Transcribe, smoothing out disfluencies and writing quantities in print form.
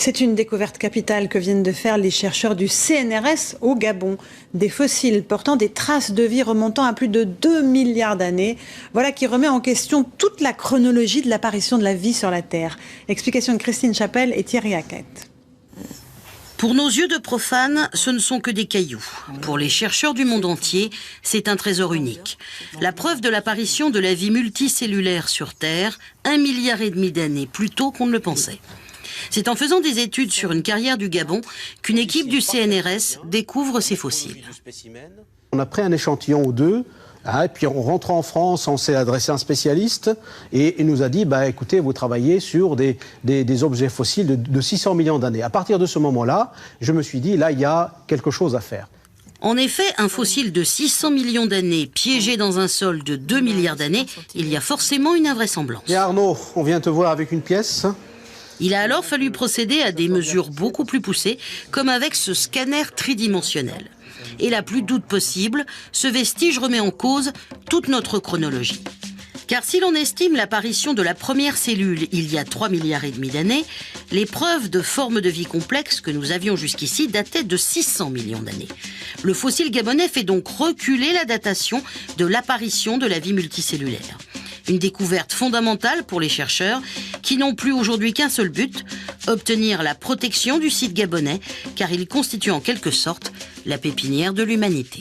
C'est une découverte capitale que viennent de faire les chercheurs du CNRS au Gabon. Des fossiles portant des traces de vie remontant à plus de 2 milliards d'années. Voilà qui remet en question toute la chronologie de l'apparition de la vie sur la Terre. Explication de Christine Chapelle et Thierry Hackett. Pour nos yeux de profanes, ce ne sont que des cailloux. Pour les chercheurs du monde entier, c'est un trésor unique. La preuve de l'apparition de la vie multicellulaire sur Terre, 1,5 milliard d'années plus tôt qu'on ne le pensait. C'est en faisant des études sur une carrière du Gabon qu'une équipe du CNRS découvre ces fossiles. On a pris un échantillon ou deux, et puis en rentrant en France, on s'est adressé à un spécialiste et il nous a dit écoutez, vous travaillez sur des objets fossiles de 600 millions d'années. À partir de ce moment-là, je me suis dit là, il y a quelque chose à faire. En effet, un fossile de 600 millions d'années piégé dans un sol de 2 milliards d'années, il y a forcément une invraisemblance. Et Arnaud, on vient te voir avec une pièce. Il a alors fallu procéder à des mesures beaucoup plus poussées, comme avec ce scanner tridimensionnel. Et la plus doute possible, ce vestige remet en cause toute notre chronologie. Car si l'on estime l'apparition de la première cellule il y a 3,5 milliards d'années, les preuves de formes de vie complexes que nous avions jusqu'ici dataient de 600 millions d'années. Le fossile gabonais fait donc reculer la datation de l'apparition de la vie multicellulaire. Une découverte fondamentale pour les chercheurs qui n'ont plus aujourd'hui qu'un seul but, obtenir la protection du site gabonais, car il constitue en quelque sorte la pépinière de l'humanité.